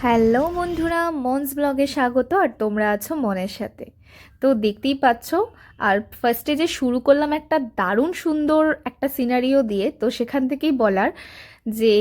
Hello বন্ধুরা, মনস ব্লগে স্বাগত। আর তোমরা আছো মনের সাথে। তো দেখতেই পাচ্ছ। আর ফার্স্টে যে শুরু করলাম একটা দারুণ সুন্দর একটা সিনারিও দিয়ে, তো সেখান থেকেই বলার যে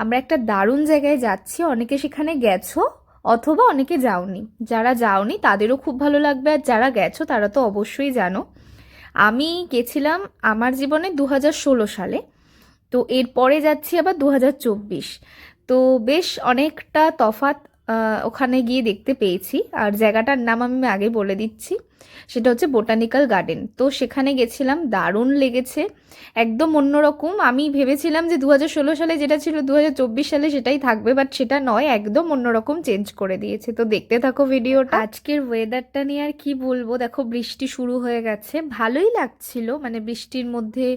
আমরা একটা দারুণ জায়গায় যাচ্ছি। অনেকে সেখানে গেছো অথবা অনেকে যাওনি। যারা যাওনি তাদেরও খুব ভালো লাগবে, আর যারা গেছো তারা তো অবশ্যই জানো। আমি গেছিলাম আমার জীবনে 2016 সালে। তো এরপরে যাচ্ছি আবার 2024। তো বেশ অনেকটা তফাৎ ওখানে গিয়ে দেখতে পেয়েছি। আর জায়গাটার নাম আমি আগে বলে দিচ্ছি, সেটা হচ্ছে বোটানিক্যাল গার্ডেন। তো সেখানে গেছিলাম, দারুণ লেগেছে, একদম অন্যরকম। আমি ভেবেছিলাম যে 2016 সালে যেটা ছিল 2024 সালে সেটাই থাকবে, বাট সেটা নয়, একদম অন্যরকম চেঞ্জ করে দিয়েছে। তো দেখতে থাকো ভিডিওটা। আজকের ওয়েদারটা নিয়ে আর কি বলবো, দেখো বৃষ্টি শুরু হয়ে গেছে, ভালোই লাগছিল, মানে বৃষ্টির মধ্যে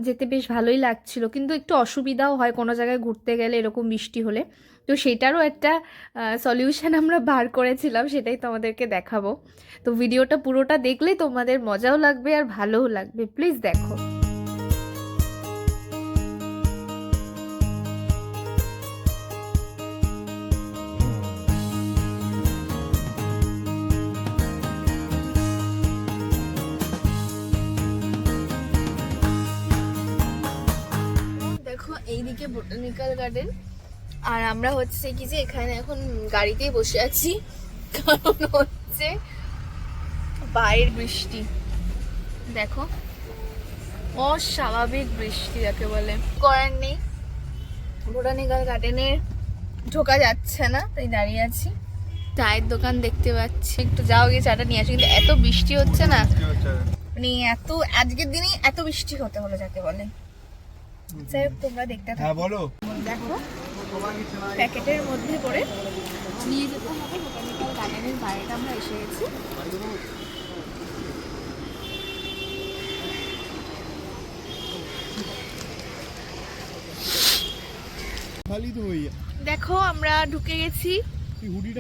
যেতে বেশ ভালোই লাগছিল। কিন্তু একটু অসুবিধাও হয় কোনো জায়গায় ঘুরতে গেলে এরকম বৃষ্টি হলে। তো সেটারও একটা সলিউশন আমরা বার করেছিলাম, সেটাই তোমাদেরকে দেখাবো। তো ভিডিওটা পুরোটা দেখলে তোমাদের মজাও লাগবে আর ভালোও লাগবে, প্লিজ দেখো। দেখো এইদিকে বোটানিক্যাল গার্ডেন, আর আমরা হচ্ছে কি যে এখানে এখন গাড়িতেই বসে আছি, কারণ হচ্ছে বাইরের বৃষ্টি। দেখো অস্বাভাবিক বৃষ্টি যাকে বলে, করার নেই। বোটানিক্যাল গার্ডেনে ঢোকা যাচ্ছে না, তাই দাঁড়িয়ে আছি। চায়ের দোকান দেখতে পাচ্ছি, একটু যাও গিয়ে চাটা নিয়ে আসি। কিন্তু এত বৃষ্টি হচ্ছে না, মানে এত আজকের দিনেই এত বৃষ্টি হতে হলো যাকে বলে। যাই হোক, তোমরা দেখতে থাকো। বলো। দেখো প্যাকেটের মধ্যে করে নিয়ে যেতে হবে বোটানিক্যাল গার্ডেনের বাইরেটা আমরা এসে গেছি। দেখো আমরা ঢুকে গেছি,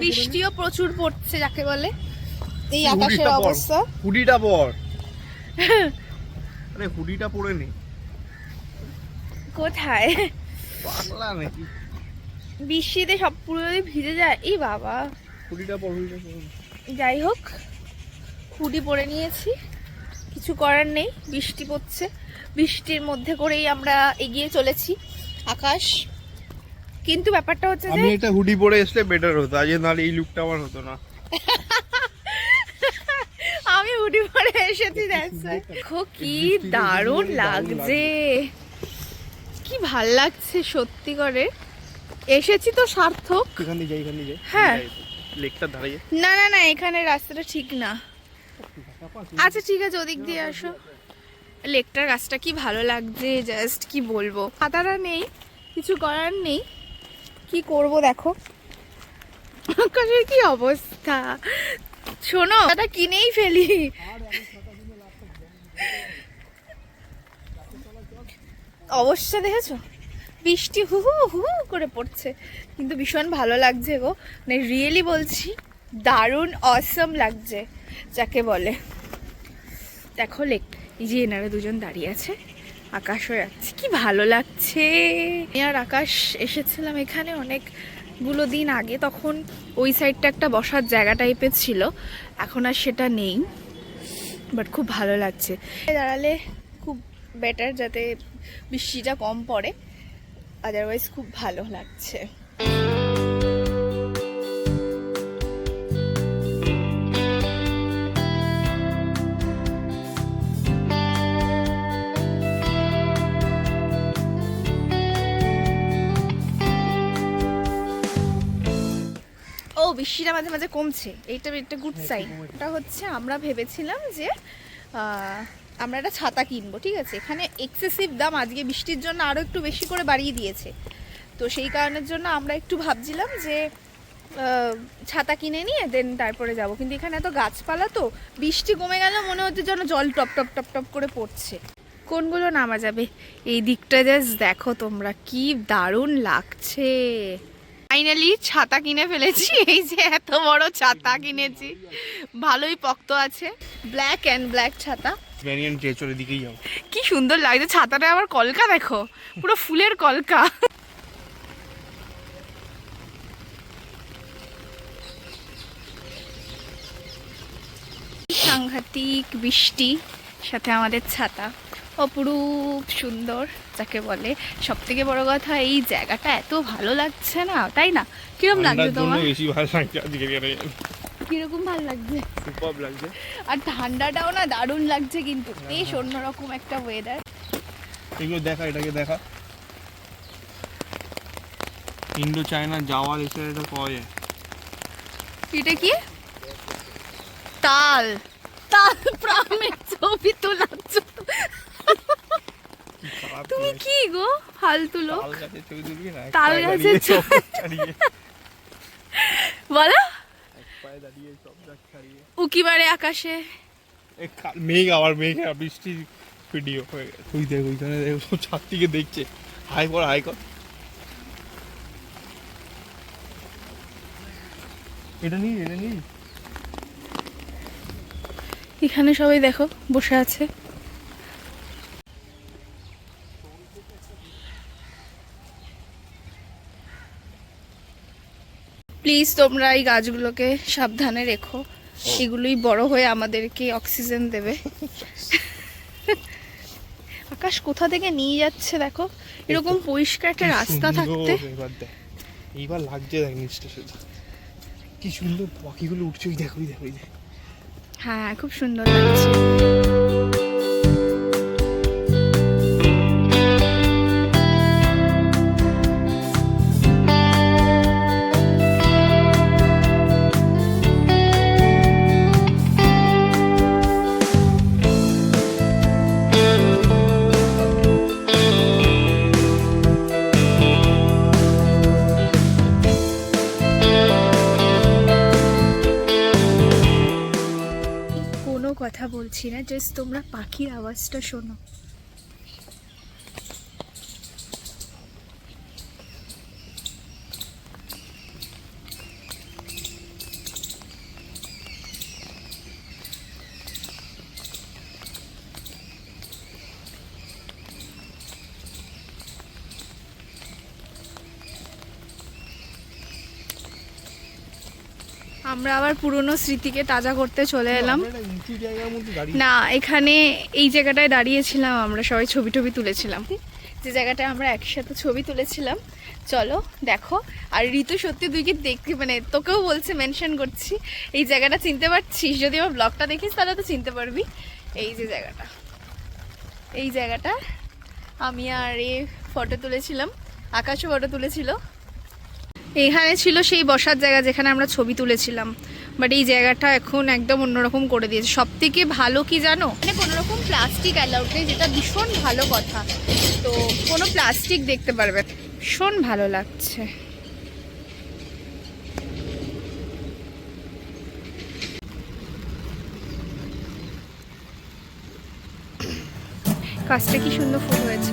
বৃষ্টিও প্রচুর পড়ছে যাকে বলে। এই আকাশের অবস্থা। হুডিটা পর। আরে হুডিটা পরে নে। কোথায় পাগলা নাকি? বৃষ্টিতে সব পুরো ভিজে যায়। এই বাবা, হুডিটা পর, হুডিটা পর। যাই হোক, হুডি পরে নিয়েছি, কিছু করার নেই, বৃষ্টি পড়ছে। বৃষ্টির মধ্যে করেই আমরা এগিয়ে চলেছি। আকাশ কিন্তু ব্যাপারটা হচ্ছে যে আমি একটা হুডি পরে আসলে বেটার হতো, আজ নাহলে এই লুকটা আমার হতো না। আমি হুডি পরে এসেছি। দেখো কি দারুণ লাগছে, কি ভাল লাগছে সত্যি করে। এসেছি তো সার্থক। এখানে যাই, এখানে যাই। হ্যাঁ, লেকটার ধারে যাই। না না না, এখানে রাস্তাটা ঠিক না। আচ্ছা ঠিক আছে, ওদিক দিয়ে আসো। লেকটার গাছটা কি ভালো লাগছে, জাস্ট কি বলবো। খাতাটা নেই, কিছু করার নেই, কি করব দেখো আকাশের কি অবস্থা। শোনো, এটা কিনেই ফেলি। অবশ্যই দেখেছো, বৃষ্টি হু হু হু করে পড়ছে, কিন্তু ভীষণ ভালো লাগছে গো, মানে রিয়েলি বলছি, দারুণ অসম লাগছে যাকে বলে। দেখো লেক, এই যে এনারা দুজন দাঁড়িয়ে আছে, আকাশ হয়ে যাচ্ছে, কি ভালো লাগছে। আর আকাশ এসেছিলাম এখানে অনেকগুলো দিন আগে, তখন ওই সাইডটা একটা বসার জায়গা টাইপের ছিল, এখন আর সেটা নেই, বাট খুব ভালো লাগছে। দাঁড়ালে খুব বেটার, যাতে বৃষ্টিটা কম পড়ে, আদারওয়াইজ খুব ভালো লাগছে। ও, বৃষ্টিটা মাঝে মাঝে কমছে, এইটা একটা গুড সাইন। এটা হচ্ছে আমরা ভেবেছিলাম যে আমরা একটা ছাতা কিনবো, ঠিক আছে। এখানে এক্সেসিভ দাম, আজকে বৃষ্টির জন্য আরও একটু বেশি করে বাড়িয়ে দিয়েছে। তো সেই কারণের জন্য আমরা একটু ভাবছিলাম যে ছাতা কিনে নিয়ে দেন তারপরে যাব। কিন্তু এখানে এত গাছপালা, তো বৃষ্টি কমে গেল মনে হচ্ছে যেন জল টপ টপ টপ টপ করে পড়ছে। কোনগুলো নামা যাবে, এই দিকটা জাস্ট দেখো তোমরা, কি দারুণ লাগছে। ফাইনালি ছাতা কিনে ফেলেছি, এই যে এত বড় ছাতা কিনেছি, ভালোই পক্ত আছে, ব্ল্যাক অ্যান্ড ব্ল্যাক ছাতা। ভ্যারিয়েন্ট টেচরের দিকেই যাও। কি সুন্দর লাগছে ছাতাটা, আবার কলকা দেখো, পুরো ফুলের কলকা। সাংঘাতিক বৃষ্টি, সাথে আমাদের ছাতা, অপরূপ সুন্দর যাকে বলে। সব থেকে বড় কথা, এই জায়গাটা এত ভালো লাগছে না, তাই না? কিরকম লাগছে তোমার? বেশি ভালো লাগছে আজকে, কিরকম ভালো লাগছে? সুপার লাগছে। আর ঠান্ডাটাও না দারুণ লাগছে, কিন্তু বেশ অন্যরকম একটা ওয়েদার। এগুলো দেখা, এটাকে দেখা, ইন্ডো চায়না যাওয়ার এসে এটা পাওয়া যায়। এটা কি? তাল, তাল প্রামের ছবি তোলাচ্ছ তুমি? কি গো ফালতু লোক! তাল গাছের ছবি তুলবি না? তাল গাছের ছবি বলো, উকিবারে আকাশে মেঘ, আবার মেঘ আর বৃষ্টির ভিডিও হয়ে গেছে। তুই দেখ ওইখানে, সব ছাদ থেকে দেখছে। হাই কর, হাই কর। এটা নিই, এটা নিই। এখানে সবাই দেখো বসে আছে। প্লিজ তোমরা এই গাছগুলোকে সাবধানে রেখো, এগুলোই বড় হয়ে আমাদেরকে অক্সিজেন দেবে। আকাশ কোথা থেকে নিয়ে যাচ্ছে দেখো, এরকম পরিষ্কার একটা রাস্তা থাকতে। এইবার লাগছে দেখ নিচটা, শুধু কি সুন্দর পাখিগুলো উঠছে। ওই দেখ, ওই দেখ, ওই দেখ। হ্যাঁ, খুব সুন্দর লাগছে। কোনো কথা বলছি না, জাস্ট তোমরা পাখির আওয়াজটা শোনো। আমরা আবার পুরনো স্মৃতিকে তাজা করতে চলে এলাম। না, এখানে এই জায়গাটায় দাঁড়িয়েছিলাম, আমরা সবাই ছবি টবি তুলেছিলাম, যে জায়গাটায় আমরা একসাথে ছবি তুলেছিলাম। চলো দেখো। আর ঋতু সত্যি তুই কি দেখতে, মানে তোকেও বলছে, মেনশন করছি, এই জায়গাটা চিনতে পারছিস? যদি আমার ব্লগটা দেখিস তাহলে তো চিনতে পারবি। এই যে জায়গাটা, এই জায়গাটা আমি আর এ ফটো তুলেছিলাম, আকাশও ফটো তুলেছিল। এখানে ছিল সেই বসার জায়গা যেখানে আমরা ছবি তুলেছিলাম, বাট এই জায়গাটা এখন একদম অন্যরকম করে দিয়েছে। সব থেকে ভালো কি জানো, মানে কোনো রকম প্লাস্টিক অ্যালাউড নেই, যেটা ভীষণ ভালো কথা। তো কোনো প্লাস্টিক দেখতে পারবে, ভীষণ ভালো লাগছে। কাজটা কি সুন্দর ফুল হয়েছে।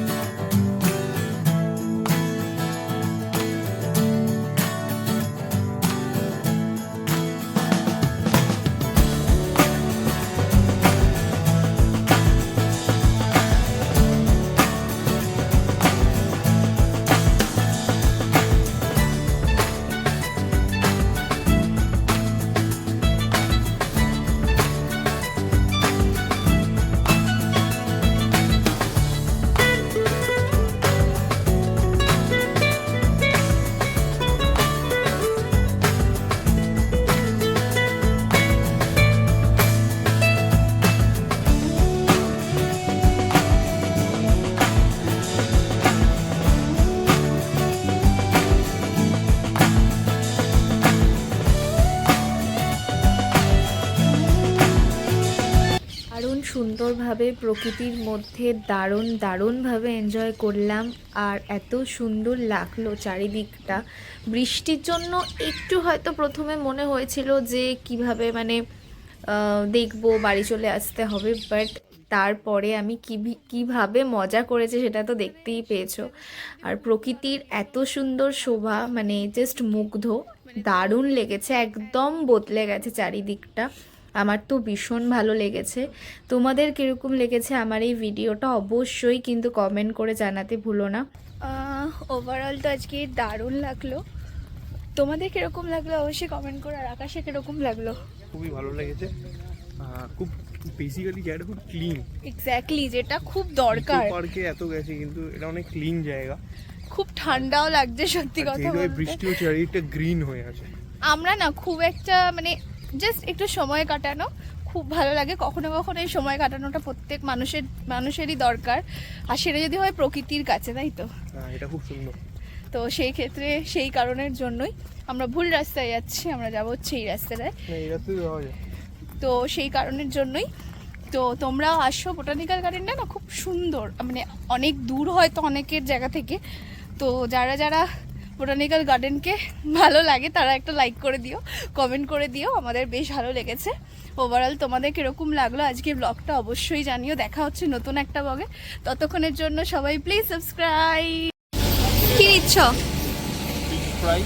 সুন্দরভাবে প্রকৃতির মধ্যে দারুণভাবে এনজয় করলাম। আর এত সুন্দর লাগলো চারিদিকটা। বৃষ্টির জন্য একটু হয়তো প্রথমে মনে হয়েছিল যে কিভাবে মানে দেখবো, বাড়ি চলে আসতে হবে, বাট তারপরে আমি কিভাবে মজা করেছে সেটা তো দেখতেই পেয়েছো। আর প্রকৃতির এত সুন্দর শোভা, মানে জাস্ট মুগ্ধ, দারুণ লেগেছে, একদম বদলে গেছে চারিদিকটা। আমার তো ভীষণ ভালো লেগেছে। তোমাদের কীরকম লেগেছে আমার এই ভিডিওটা অবশ্যই কিন্তু কমেন্ট করে জানাতে ভুলো না। ওভারঅল তো আজকে দারুণ লাগলো। তোমাদের কীরকম লাগলো অবশ্যই কমেন্ট করো। আর আকাশে কীরকম লাগলো? খুবই ভালো লেগেছে। খুব বেসিক্যালি জায়গাটা খুব ক্লিন। এক্স্যাক্টলি, যেটা খুব দরকার। পার্কে এত গেছে কিন্তু এটা অনেক ক্লিন জায়গা, খুব ঠান্ডাও লাগছে সত্যি কথা যেহেতু বলতে। বৃষ্টি হচ্ছে চারিদিকটা গ্রিন হয়ে আছে। আমরা না খুব একটা মানে জাস্ট একটু সময় কাটানো খুব ভালো লাগে, কখনো কখনো এই সময় কাটানোটা প্রত্যেক মানুষেরই দরকার, আর সেটা যদি হয় প্রকৃতির কাছে, তাই তো? হ্যাঁ, এটা খুব সুন্দর। তো সেই ক্ষেত্রে সেই কারণের জন্যই আমরা ভুল রাস্তায় যাচ্ছি, আমরা যাবো হচ্ছে এই রাস্তাটায়। এই রাস্তায় যাওয়া যায়। তো সেই কারণের জন্যই তো তোমরাও আসো। বোটানিক্যাল গার্ডেনটা না খুব সুন্দর, মানে অনেক দূর হয়তো অনেকের জায়গা থেকে, তো যারা যারা বোটানিক্যাল গার্ডেনকে ভালো লাগে তারা একটা লাইক করে দিও, কমেন্ট করে দিও, আমাদের বেশ ভালো লেগেছে। ওভারঅল তোমাদের কীরকম লাগলো আজকে ব্লগটা অবশ্যই জানিও। দেখা হচ্ছে নতুন একটা ব্লগে, ততক্ষণের জন্য সবাই প্লিজ সাবস্ক্রাইব। কি নিচ্ছ? Fry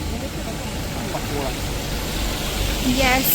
yes.